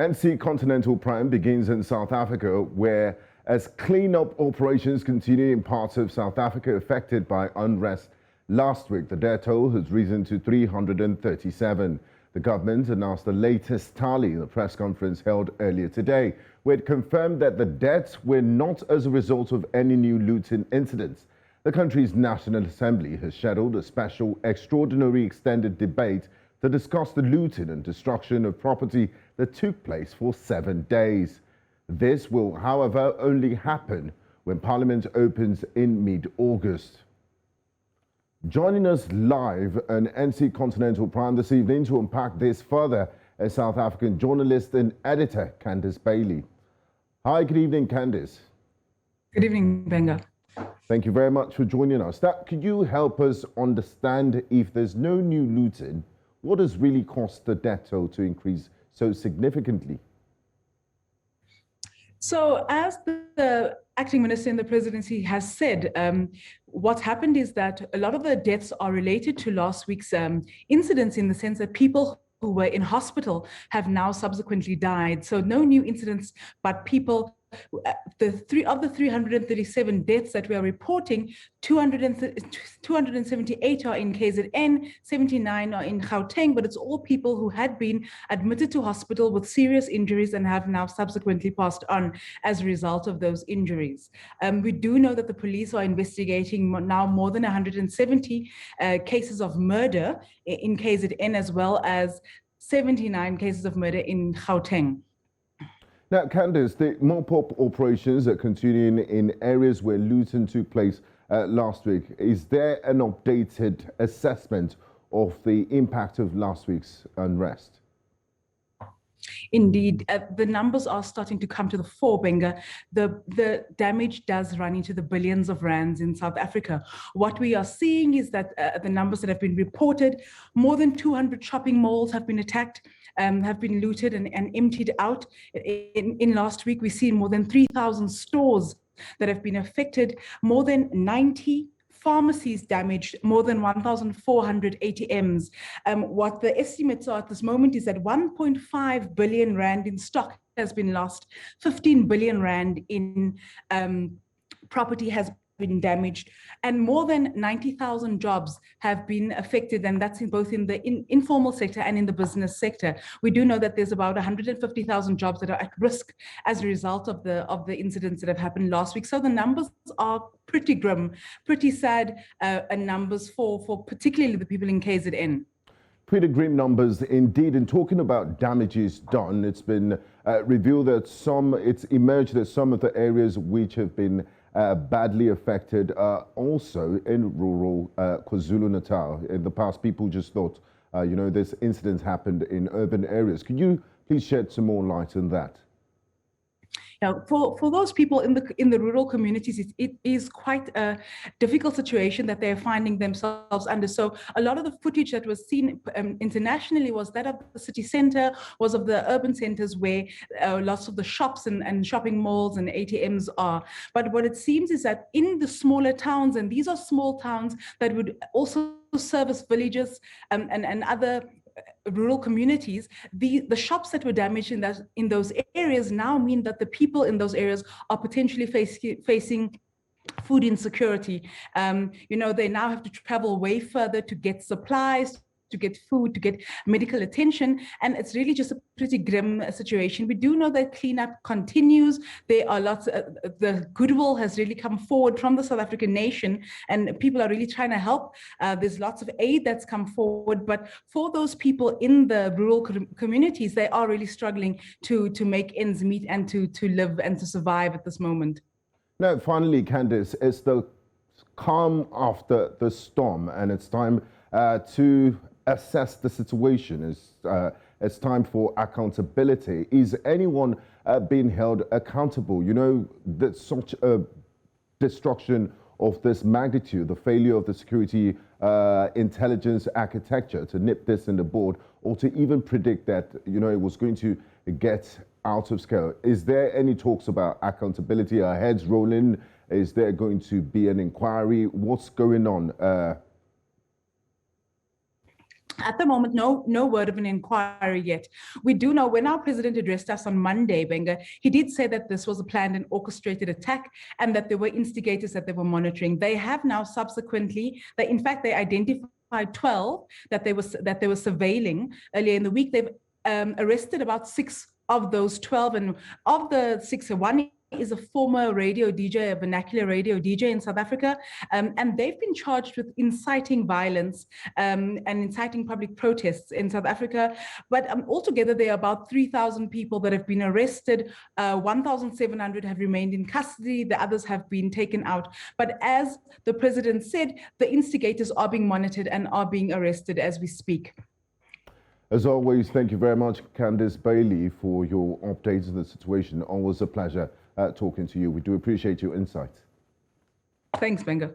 NC Continental Prime begins in South Africa, where as clean-up operations continue in parts of South Africa affected by unrest. Last week, the death toll has risen to 337. The government announced the latest tally in a press conference held earlier today, where it confirmed that the deaths were not as a result of any new looting incidents. The country's National Assembly has scheduled a special extraordinary extended debate to discuss the looting and destruction of property that took place for 7 days. This will, however, only happen when Parliament opens in mid-August. Joining us live on NC Continental Prime this evening to unpack this further is South African journalist and editor Candice Bailey. Hi, good evening, Candice. Good evening, Benga. Thank you very much for joining us. Could you help us understand, if there's no new looting, what has really caused the death toll to increase so significantly? So as the acting minister in the presidency has said, what happened is that a lot of the deaths are related to last week's incidents, in the sense that people who were in hospital have now subsequently died. So no new incidents, but people, the 337 deaths that we are reporting, 278 are in KZN, 79 are in Gauteng, but it's all people who had been admitted to hospital with serious injuries and have now subsequently passed on as a result of those injuries. We do know that the police are investigating now more than 170 cases of murder in KZN, as well as 79 cases of murder in Gauteng. Now, Candice, the mop-up operations are continuing in areas where looting took place last week. Is there an updated assessment of the impact of last week's unrest? Indeed, the numbers are starting to come to the fore, Benga. The damage does run into the billions of rands in South Africa. What we are seeing is that the numbers that have been reported, more than 200 shopping malls have been attacked, have been looted and emptied out. In last week, we've seen more than 3,000 stores that have been affected, more than 90 pharmacies damaged, more than 1,400 ATMs. What the estimates are at this moment is that 1.5 billion rand in stock has been lost, 15 billion rand in property has been damaged, and more than 90,000 jobs have been affected, and that's in both in the informal sector and in the business sector. We do know that there's about 150,000 jobs that are at risk as a result of the incidents that have happened last week. So the numbers are pretty grim, pretty sad, and numbers for particularly the people in KZN. Pretty grim numbers indeed. And talking about damages done, it's been revealed that it's emerged that some of the areas which have been badly affected also in rural KwaZulu-Natal. In the past, people just thought, this incident happened in urban areas. Could you please shed some more light on that? Now, for those people in the rural communities, it is quite a difficult situation that they're finding themselves under. So a lot of the footage that was seen internationally was that of the city center, was of the urban centers where lots of the shops and shopping malls and ATMs are. But what it seems is that in the smaller towns, and these are small towns that would also service villages and other rural communities, the shops that were damaged in those areas now mean that the people in those areas are potentially facing food insecurity. They now have to travel way further to get supplies, to get food, to get medical attention, and it's really just a pretty grim situation. We do know that cleanup continues. There are lots the goodwill has really come forward from the South African nation, and people are really trying to help. There's lots of aid that's come forward, but for those people in the rural communities, they are really struggling to make ends meet and to live and to survive at this moment. Now, finally, Candice, it's the calm after the storm, and it's time to assess the situation. It's time for accountability. Is anyone being held accountable? That such a destruction of this magnitude, the failure of the security intelligence architecture to nip this in the bud, or to even predict that it was going to get out of scale. Is there any talks about accountability? Are heads rolling? Is there going to be an inquiry? What's going on? At the moment, no word of an inquiry yet. We do know when our president addressed us on Monday, Benga, he did say that this was a planned and orchestrated attack and that there were instigators that they were monitoring. They have now subsequently, in fact, they identified 12 that they were surveilling earlier in the week. They've arrested about 6 of those 12, and of the 6, one is a former radio DJ, a vernacular radio DJ in South Africa, and they've been charged with inciting violence and inciting public protests in South Africa. But altogether, there are about 3,000 people that have been arrested. 1,700 have remained in custody. The others have been taken out. But as the president said, the instigators are being monitored and are being arrested as we speak. As always, thank you very much, Candice Bailey, for your updates of the situation. Always a pleasure talking to you. We do appreciate your insights. Thanks, Benga.